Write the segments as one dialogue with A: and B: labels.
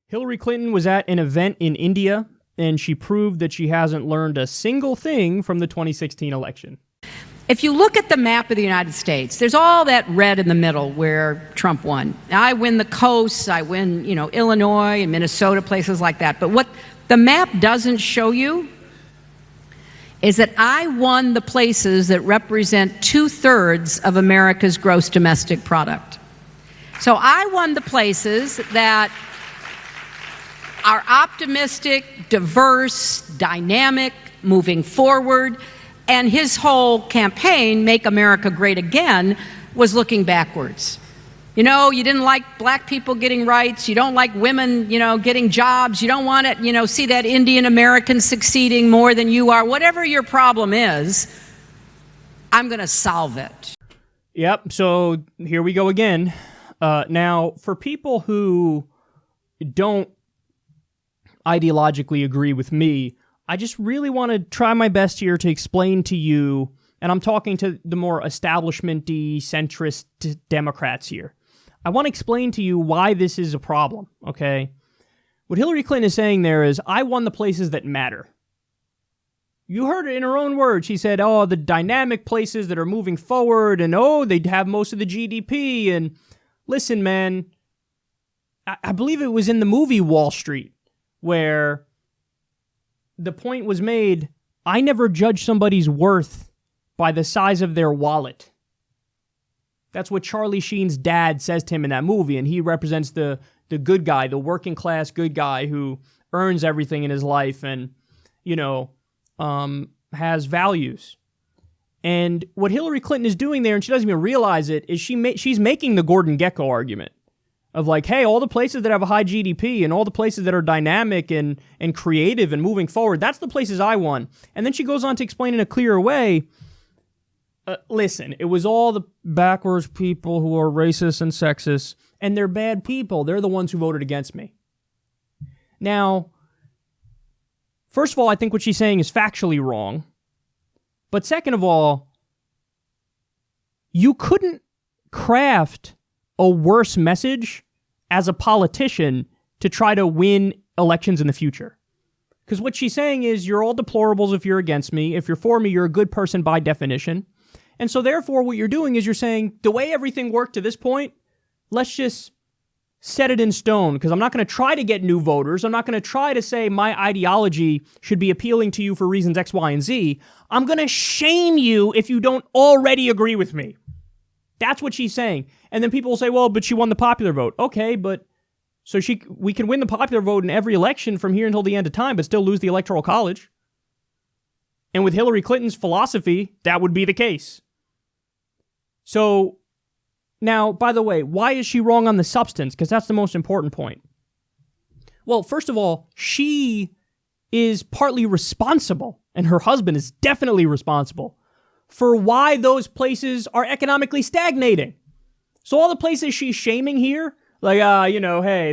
A: Hillary Clinton was at an event in India, and she proved that she hasn't learned a single thing from the 2016 election.
B: If you look at the map of the United States, there's all that red in the middle where Trump won. I win the coasts, I win, Illinois and Minnesota, places like that. But what the map doesn't show you is that I won the places that represent 2/3 of America's gross domestic product. So I won the places that are optimistic, diverse, dynamic, moving forward. And his whole campaign, Make America Great Again, was looking backwards. You didn't like black people getting rights. You don't like women, getting jobs. You don't want to, see that Indian American succeeding more than you are. Whatever your problem is, I'm going to solve it.
A: Yep, so here we go again. Now, for people who don't ideologically agree with me, I just really want to try my best here to explain to you, and I'm talking to the more establishment-y, centrist Democrats here. I want to explain to you why this is a problem, okay? What Hillary Clinton is saying there is, I won the places that matter. You heard it in her own words. She said, the dynamic places that are moving forward, and they'd have most of the GDP, and listen, man, I believe it was in the movie Wall Street, where the point was made, I never judge somebody's worth by the size of their wallet. That's what Charlie Sheen's dad says to him in that movie, and he represents the good guy, the working class good guy who earns everything in his life and, has values. And what Hillary Clinton is doing there, and she doesn't even realize it, is she's making the Gordon Gekko argument of like, hey, all the places that have a high GDP and all the places that are dynamic and creative and moving forward, that's the places I won. And then she goes on to explain in a clearer way, listen, it was all the backwards people who are racist and sexist, and they're bad people. They're the ones who voted against me. Now, first of all, I think what she's saying is factually wrong. But second of all, you couldn't craft a worse message as a politician to try to win elections in the future. Because what she's saying is, you're all deplorables if you're against me. If you're for me, you're a good person by definition. And so therefore, what you're doing is you're saying, the way everything worked to this point, let's just set it in stone, because I'm not going to try to get new voters. I'm not going to try to say my ideology should be appealing to you for reasons X, Y, and Z. I'm going to shame you if you don't already agree with me. That's what she's saying. And then people will say, well, but she won the popular vote. Okay, but so we can win the popular vote in every election from here until the end of time, but still lose the Electoral College. And with Hillary Clinton's philosophy, that would be the case. So now, by the way, why is she wrong on the substance? Because that's the most important point. Well, first of all, she is partly responsible, and her husband is definitely responsible for why those places are economically stagnating. So all the places she's shaming here, like, hey,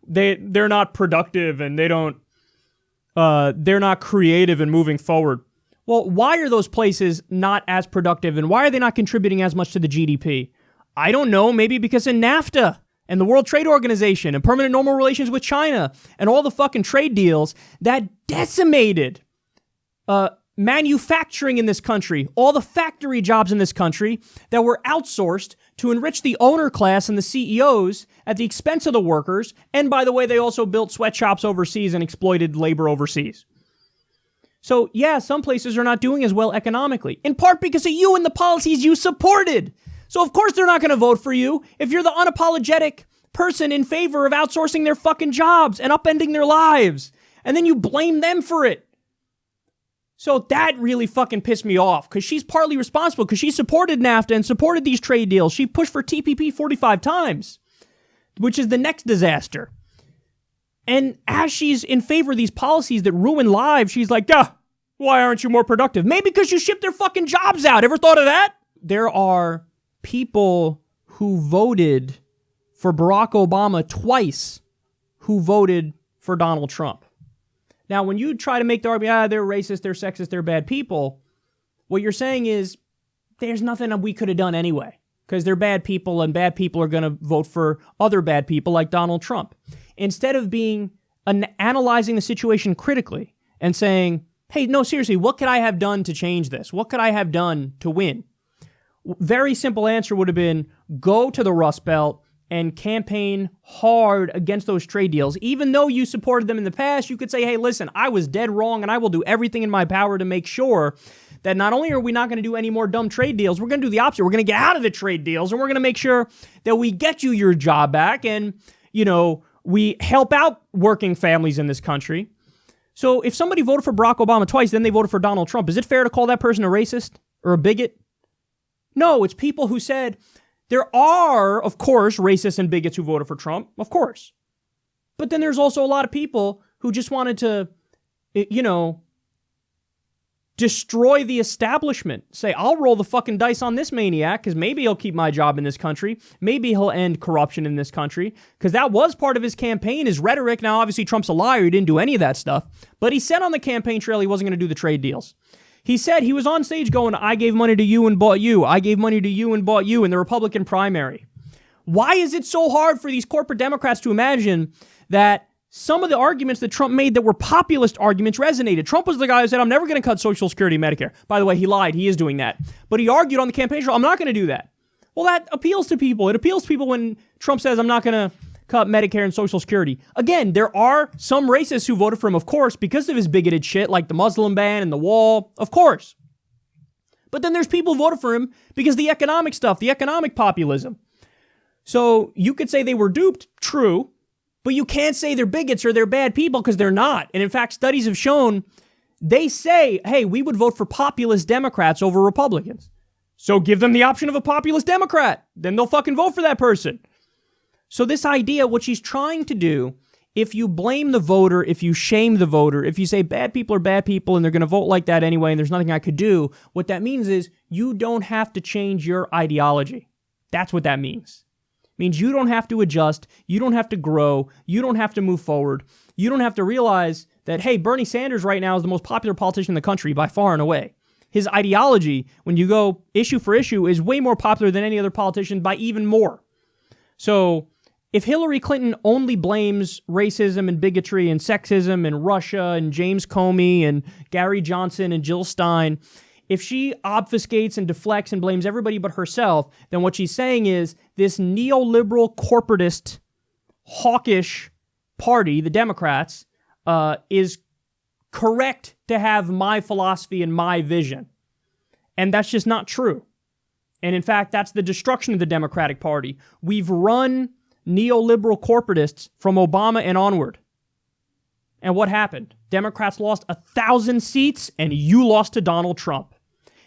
A: they're not productive and they're not creative and moving forward. Well, why are those places not as productive and why are they not contributing as much to the GDP? I don't know, maybe because of NAFTA and the World Trade Organization and permanent normal relations with China and all the fucking trade deals that decimated manufacturing in this country, all the factory jobs in this country that were outsourced to enrich the owner class and the CEOs at the expense of the workers. And by the way, they also built sweatshops overseas and exploited labor overseas. So yeah, some places are not doing as well economically, in part because of you and the policies you supported. So of course they're not going to vote for you if you're the unapologetic person in favor of outsourcing their fucking jobs and upending their lives. And then you blame them for it. So that really fucking pissed me off, because she's partly responsible, because she supported NAFTA and supported these trade deals. She pushed for TPP 45 times, which is the next disaster. And as she's in favor of these policies that ruin lives, she's like, why aren't you more productive? Maybe because you ship their fucking jobs out. Ever thought of that? There are people who voted for Barack Obama twice who voted for Donald Trump. Now, when you try to make the argument, they're racist, they're sexist, they're bad people, what you're saying is, there's nothing we could have done anyway, because they're bad people, and bad people are going to vote for other bad people like Donald Trump. instead of analyzing the situation critically and saying, hey, no, seriously, what could I have done to change this? What could I have done to win? Very simple answer would have been go to the Rust Belt and campaign hard against those trade deals. Even though you supported them in the past, you could say, hey, listen, I was dead wrong and I will do everything in my power to make sure that not only are we not going to do any more dumb trade deals, we're going to do the opposite. We're going to get out of the trade deals and we're going to make sure that we get you your job back and, we help out working families in this country. So if somebody voted for Barack Obama twice, then they voted for Donald Trump, is it fair to call that person a racist or a bigot? No, it's people who said, there are, of course, racists and bigots who voted for Trump, of course. But then there's also a lot of people who just wanted to, destroy the establishment. Say, I'll roll the fucking dice on this maniac because maybe he'll keep my job in this country. Maybe he'll end corruption in this country because that was part of his campaign, his rhetoric. Now, obviously, Trump's a liar. He didn't do any of that stuff. But he said on the campaign trail he wasn't going to do the trade deals. He said he was on stage going, I gave money to you and bought you. I gave money to you and bought you in the Republican primary. Why is it so hard for these corporate Democrats to imagine that some of the arguments that Trump made that were populist arguments resonated? Trump was the guy who said, I'm never going to cut Social Security, Medicare. By the way, he lied. He is doing that. But he argued on the campaign trail, I'm not going to do that. Well, that appeals to people. It appeals to people when Trump says, I'm not going to cut Medicare and Social Security. Again, there are some racists who voted for him, of course, because of his bigoted shit, like the Muslim ban and the wall, of course. But then there's people who voted for him because the economic stuff, the economic populism. So you could say they were duped, true. But you can't say they're bigots or they're bad people because they're not. And in fact, studies have shown, they say, hey, we would vote for populist Democrats over Republicans. So give them the option of a populist Democrat. Then they'll fucking vote for that person. So this idea, what she's trying to do, if you blame the voter, if you shame the voter, if you say bad people are bad people and they're going to vote like that anyway and there's nothing I could do, what that means is you don't have to change your ideology. That's what that means. Means you don't have to adjust, you don't have to grow, you don't have to move forward, you don't have to realize that, hey, Bernie Sanders right now is the most popular politician in the country by far and away. His ideology, when you go issue for issue, is way more popular than any other politician by even more. So if Hillary Clinton only blames racism and bigotry and sexism and Russia and James Comey and Gary Johnson and Jill Stein, if she obfuscates and deflects and blames everybody but herself, then what she's saying is this neoliberal, corporatist, hawkish party, the Democrats, is correct to have my philosophy and my vision. And that's just not true. And in fact, that's the destruction of the Democratic Party. We've run neoliberal corporatists from Obama and onward. And what happened? Democrats lost 1,000 seats and you lost to Donald Trump.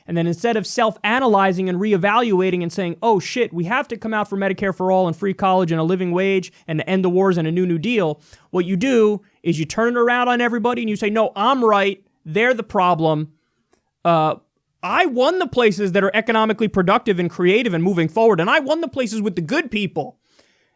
A: And then instead of self-analyzing and reevaluating and saying, oh shit, we have to come out for Medicare for all and free college and a living wage and to end the wars and a New Deal, what you do is you turn it around on everybody and you say, no, I'm right, they're the problem. I won the places that are economically productive and creative and moving forward, and I won the places with the good people.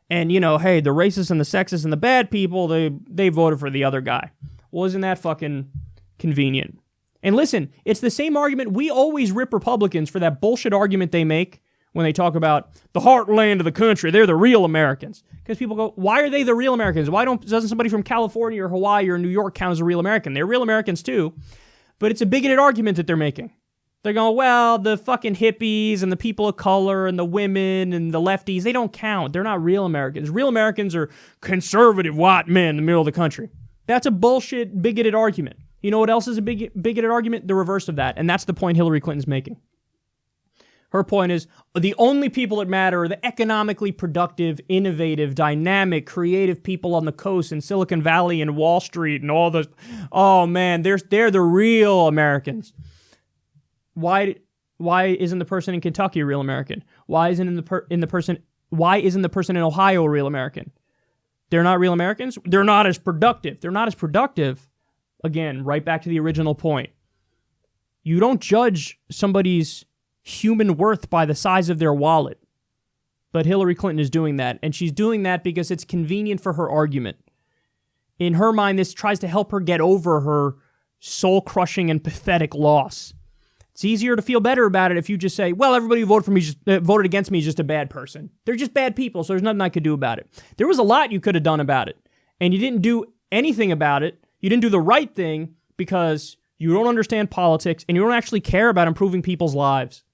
A: And, hey, the racists and the sexists and the bad people, they voted for the other guy. Well, isn't that fucking convenient? And listen, it's the same argument. We always rip Republicans for that bullshit argument they make when they talk about the heartland of the country. They're the real Americans. Because people go, why are they the real Americans? Doesn't somebody from California or Hawaii or New York count as a real American? They're real Americans too. But it's a bigoted argument that they're making. They're going, well, the fucking hippies and the people of color and the women and the lefties, they don't count. They're not real Americans. Real Americans are conservative white men in the middle of the country. That's a bullshit, bigoted argument. You know what else is a bigoted argument? The reverse of that. And that's the point Hillary Clinton's making. Her point is the only people that matter are the economically productive, innovative, dynamic, creative people on the coast in Silicon Valley and Wall Street and all those. Oh man, they're the real Americans. Why isn't the person in Kentucky a real American? Why isn't the person in Ohio a real American? They're not real Americans. They're not as productive. Again, right back to the original point. You don't judge somebody's human worth by the size of their wallet. But Hillary Clinton is doing that, and she's doing that because it's convenient for her argument. In her mind, this tries to help her get over her soul-crushing and pathetic loss. It's easier to feel better about it if you just say, well, everybody who voted against me is just a bad person. They're just bad people, so there's nothing I could do about it. There was a lot you could have done about it. and you didn't do anything about it. You didn't do the right thing because you don't understand politics and you don't actually care about improving people's lives.